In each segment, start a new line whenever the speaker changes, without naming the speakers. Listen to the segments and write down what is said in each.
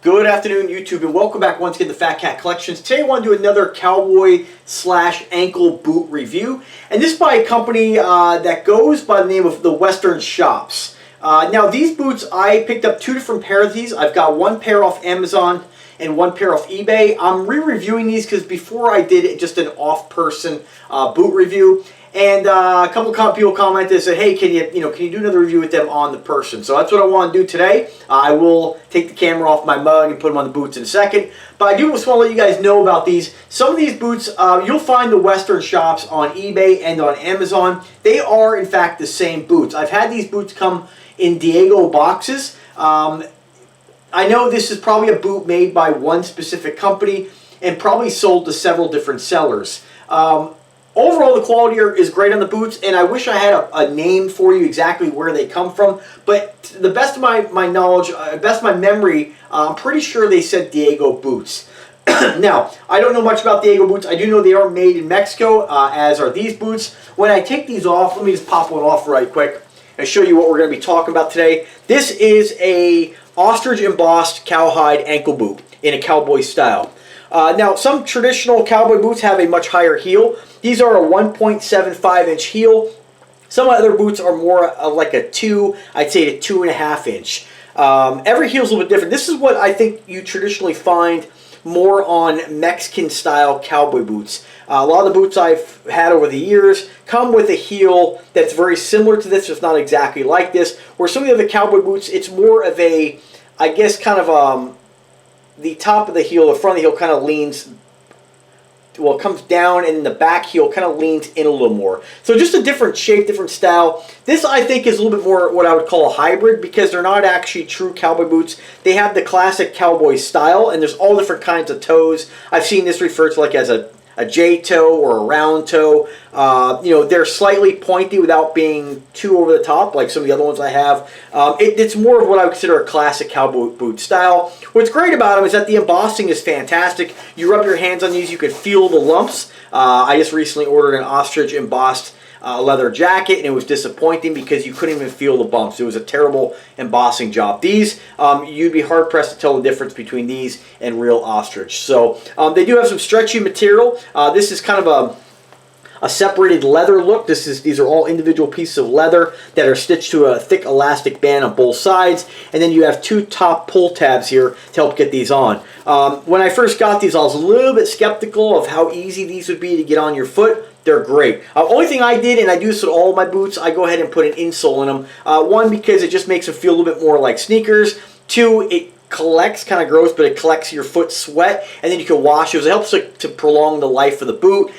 Good afternoon, YouTube, and welcome back once again to Fat Cat Collections. Today I want to do another cowboy slash ankle boot review, and this is by a company that goes by the name of the Western Shops. Now these boots, I picked up two different pairs of these. I've got one pair off Amazon and one pair off eBay. I'm re-reviewing these because before I did just an off-person boot review. And a couple of people commented and said, "Hey, can you do another review with them on the person?" So that's what I want to do today. I will take the camera off my mug and put them on the boots in a second. But I do just want to let you guys know about these. Some of these boots, you'll find the Western Shops on eBay and on Amazon. They are, in fact, the same boots. I've had these boots come in Diego boxes. I know this is probably a boot made by one specific company and probably sold to several different sellers. Overall, the quality is great on the boots, and I wish I had a name for you exactly where they come from. But to the best of my knowledge, best of my memory, I'm pretty sure they said Diego boots. Now, I don't know much about Diego boots. I do know they are made in Mexico, as are these boots. When I take these off, let me just pop one off right quick and show you what we're going to be talking about today. This is a ostrich embossed cowhide ankle boot in a cowboy style. Now, some traditional cowboy boots have a much higher heel. These are a 1.75 inch heel. Some other boots are more like a 2, I'd say a 2.5 inch. Every heel is a little bit different. This is what I think you traditionally find more on Mexican style cowboy boots. A lot of the boots I've had over the years come with a heel that's very similar to this, if not exactly like this. Where some of the other cowboy boots, it's more of a, I guess, kind of the top of the heel, the front of the heel kind of leans, well, it comes down, and the back heel kind of leans in a little more. So just a different shape, different style. This, I think, is a little bit more what I would call a hybrid because they're not actually true cowboy boots. They have the classic cowboy style, and there's all different kinds of toes. I've seen this referred to like as a J toe or a round toe. They're slightly pointy without being too over the top like some of the other ones I have. It's more of what I would consider a classic cowboy boot style. What's great about them is that the embossing is fantastic. You rub your hands on these, you can feel the lumps. I just recently ordered an ostrich embossed leather jacket, and it was disappointing because you couldn't even feel the bumps. It was a terrible embossing job. These, you'd be hard pressed to tell the difference between these and real ostrich. So they do have some stretchy material. This is kind of a separated leather look. These are all individual pieces of leather that are stitched to a thick elastic band on both sides, and then you have two top pull tabs here to help get these on. When I first got these, I was a little bit skeptical of how easy these would be to get on your foot. They're great. Only thing I did, and I do this with all of my boots, I go ahead and put an insole in them. One, because it just makes them feel a little bit more like sneakers. Two, it collects, kind of gross, but it collects your foot sweat, and then you can wash it. It helps to prolong the life of the boot.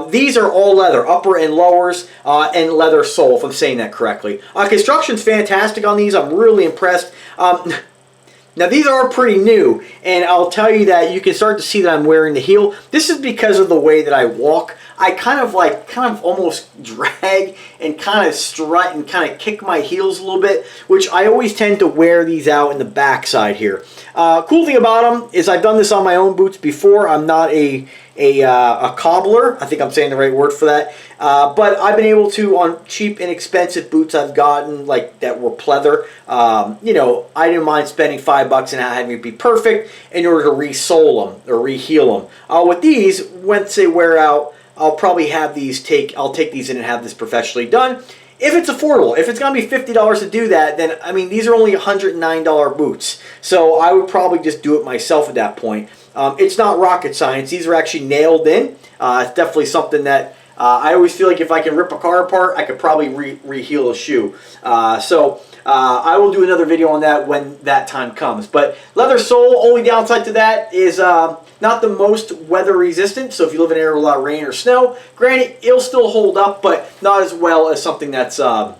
These are all leather, upper and lowers, and leather sole, if I'm saying that correctly. Construction's fantastic on these. I'm really impressed. Now these are pretty new, and I'll tell you that you can start to see that I'm wearing the heel. This is because of the way that I walk. I kind of almost drag and kind of strut and kind of kick my heels a little bit, which I always tend to wear these out in the backside here. Cool thing about them is I've done this on my own boots before. I'm not a cobbler. I think I'm saying the right word for that. But I've been able to, on cheap, inexpensive boots I've gotten, like that were pleather, I didn't mind spending $5 and not having it be perfect in order to re-sole them or re-heel them. With these, once they wear out, I'll probably have these I'll take these in and have this professionally done. If it's affordable, if it's going to be $50 to do that, then, I mean, these are only $109 boots. So I would probably just do it myself at that point. It's not rocket science. These are actually nailed in. It's definitely something that I always feel like if I can rip a car apart, I could probably re-heel a shoe. I will do another video on that when that time comes. But leather sole, only downside to that is not the most weather resistant. So if you live in an area with a lot of rain or snow, granted, it'll still hold up, but not as well as something that's like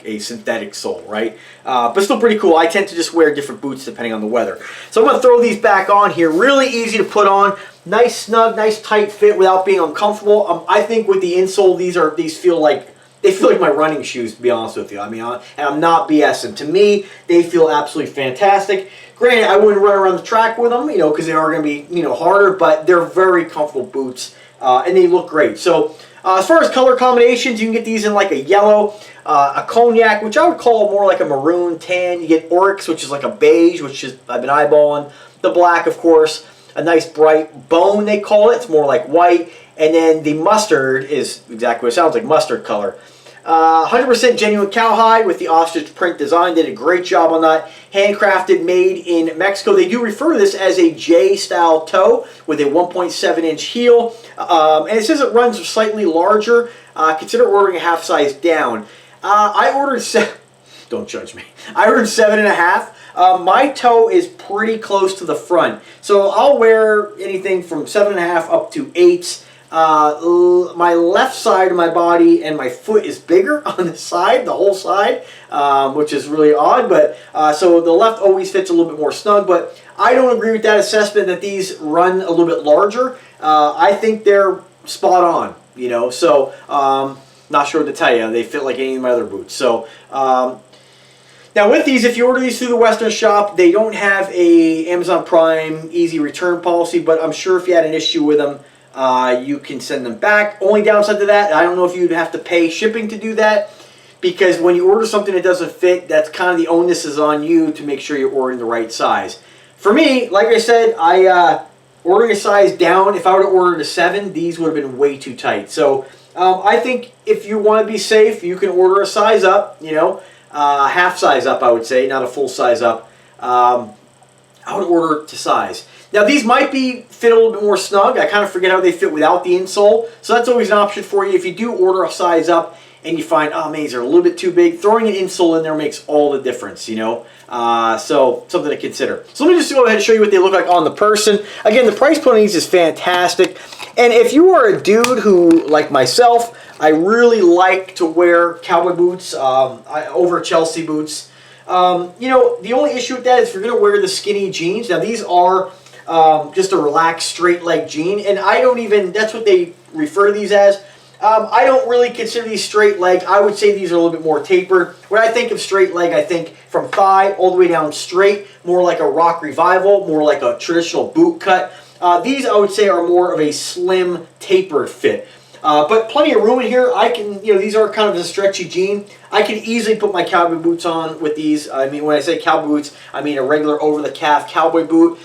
a synthetic sole, right? But still pretty cool. I tend to just wear different boots depending on the weather. So I'm going to throw these back on here. Really easy to put on. Nice snug, nice tight fit without being uncomfortable. I think with the insole, these feel like my running shoes, to be honest with you. I mean, and I'm not BSing. To me, they feel absolutely fantastic. Granted, I wouldn't run around the track with them, because they are going to be, harder, but they're very comfortable boots, and they look great. So, as far as color combinations, you can get these in like a yellow. a cognac, which I would call more like a maroon tan. You get oryx, which is like a beige, which is I've been eyeballing. The black, of course, a nice bright bone, they call it. It's more like white. And then the mustard is exactly what it sounds like, mustard color. 100% genuine cowhide with the ostrich print design. Did a great job on that. Handcrafted, made in Mexico. They do refer to this as a J-style toe with a 1.7-inch heel. And it says it runs slightly larger. Consider ordering a half size down. I ordered don't judge me. I ordered 7.5. My toe is pretty close to the front. So I'll wear anything from 7.5 up to 8s. My left side of my body and my foot is bigger on the side, the whole side, which is really odd. But so the left always fits a little bit more snug. But I don't agree with that assessment that these run a little bit larger. I think they're spot on, you know. So not sure what to tell you. They fit like any of my other boots. So now with these, if you order these through the Western Shop, they don't have a Amazon Prime easy return policy. But I'm sure if you had an issue with them, you can send them back. Only downside to that, I don't know if you'd have to pay shipping to do that, because when you order something that doesn't fit, that's kind of the onus is on you to make sure you're ordering the right size. For me, like I said, ordering a size down, if I would have ordered a 7, these would have been way too tight. So I think if you want to be safe, you can order a size up, you know, half size up, I would say, not a full size up. I would order to size. Now these might fit a little bit more snug. I kind of forget how they fit without the insole. So that's always an option for you. If you do order a size up and you find, oh man, these are a little bit too big, throwing an insole in there makes all the difference, you know. So something to consider. So let me just go ahead and show you what they look like on the person. Again, the price point on these is fantastic. And if you are a dude who, like myself, I really like to wear cowboy boots over Chelsea boots. You know, the only issue with that is if you're going to wear the skinny jeans. Now these are just a relaxed straight leg jean, and I don't even, that's what they refer to these as. I don't really consider these straight leg. I would say these are a little bit more tapered. When I think of straight leg, I think from thigh all the way down straight, more like a Rock Revival, more like a traditional boot cut. These I would say are more of a slim tapered fit. But plenty of room in here. I can, you know, these are kind of a stretchy jean. I can easily put my cowboy boots on with these. I mean, when I say cowboy boots, I mean a regular over-the-calf cowboy boot.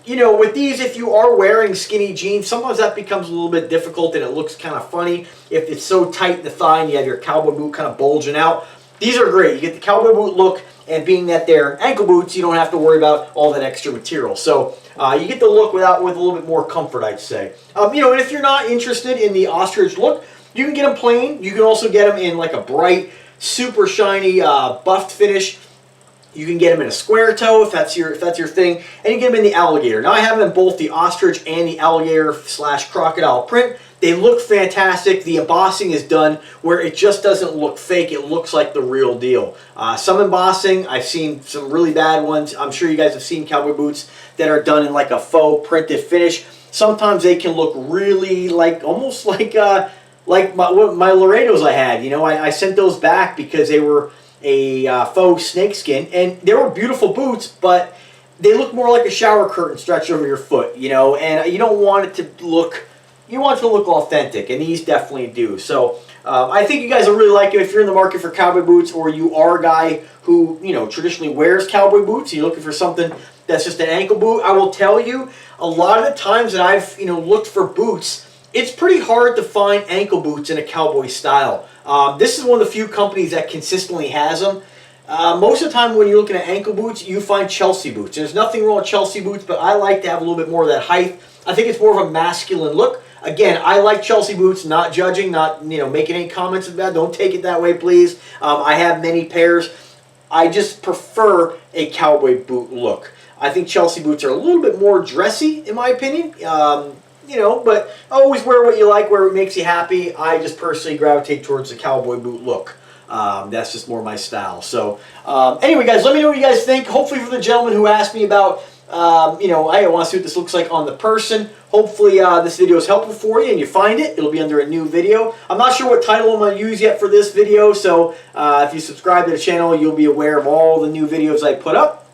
You know, with these, if you are wearing skinny jeans, sometimes that becomes a little bit difficult and it looks kind of funny if it's so tight in the thigh and you have your cowboy boot kind of bulging out. These are great. You get the cowboy boot look, and being that they're ankle boots, you don't have to worry about all that extra material. So you get the look with a little bit more comfort, I'd say. You know, and if you're not interested in the ostrich look, you can get them plain. You can also get them in like a bright, super shiny, buffed finish. You can get them in a square toe if that's your thing, and you get them in the alligator. Now I have them in both the ostrich and the alligator / crocodile print. They look fantastic. The embossing is done where it just doesn't look fake. It looks like the real deal. Some embossing, I've seen some really bad ones. I'm sure you guys have seen cowboy boots that are done in like a faux printed finish. Sometimes they can look really like, almost like my Laredos I had. You know, I sent those back because they were a faux snakeskin, and they were beautiful boots, but they look more like a shower curtain stretched over your foot, you know, and you don't want it to look, you want it to look authentic, and these definitely do. So I think you guys will really like it if you're in the market for cowboy boots, or you are a guy who, you know, traditionally wears cowboy boots, and you're looking for something that's just an ankle boot. I will tell you, a lot of the times that I've, you know, looked for boots, it's pretty hard to find ankle boots in a cowboy style. This is one of the few companies that consistently has them. Most of the time when you're looking at ankle boots, you find Chelsea boots. There's nothing wrong with Chelsea boots, but I like to have a little bit more of that height. I think it's more of a masculine look. Again, I like Chelsea boots, not judging, not, you know, making any comments about that. Don't take it that way, please. I have many pairs. I just prefer a cowboy boot look. I think Chelsea boots are a little bit more dressy, in my opinion. You know, but always wear what you like, where it makes you happy. I just personally gravitate towards the cowboy boot look. That's just more my style. So anyway, guys, let me know what you guys think. Hopefully for the gentleman who asked me about, you know, I want to see what this looks like on the person. Hopefully this video is helpful for you and you find it. It'll be under a new video. I'm not sure what title I'm going to use yet for this video, so if you subscribe to the channel, you'll be aware of all the new videos I put up.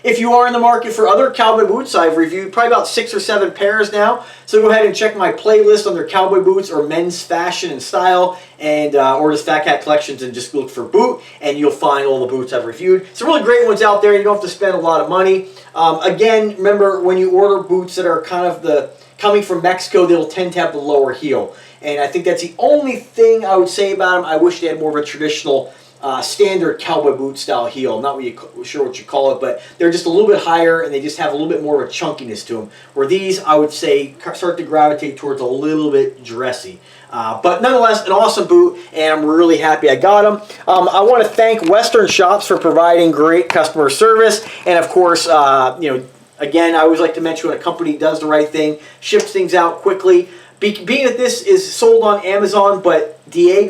If you are in the market for other cowboy boots, I've reviewed probably about 6 or 7 pairs now. So go ahead and check my playlist under cowboy boots or men's fashion and style, and or just Fat Cat Collections, and just look for boot, and you'll find all the boots I've reviewed. Some really great ones out there. You don't have to spend a lot of money. Again, remember, when you order boots that are kind of coming from Mexico, they'll tend to have the lower heel. And I think that's the only thing I would say about them. I wish they had more of a traditional standard cowboy boot style heel. Not sure what you call it, but they're just a little bit higher, and they just have a little bit more of a chunkiness to them. Where these, I would say, start to gravitate towards a little bit dressy. But nonetheless, an awesome boot, and I'm really happy I got them. I want to thank Western Shops for providing great customer service, and of course, again, I always like to mention when a company does the right thing, ships things out quickly. Being that this is sold on Amazon, but the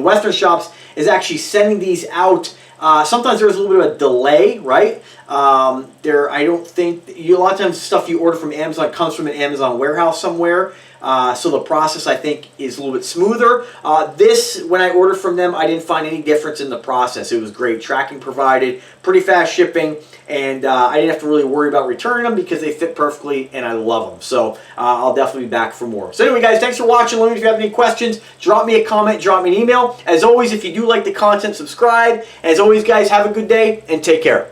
Western Shops is actually sending these out. Sometimes there's a little bit of a delay, right? I don't think a lot of times stuff you order from Amazon comes from an Amazon warehouse somewhere. So the process, I think, is a little bit smoother. When I ordered from them, I didn't find any difference in the process. It was great. Tracking provided, pretty fast shipping, and I didn't have to really worry about returning them because they fit perfectly, and I love them. So I'll definitely be back for more. So anyway, guys, thanks for watching. Let me know if you have any questions. Drop me a comment, drop me an email. As always, if you do like the content, subscribe. As always, guys, have a good day, and take care.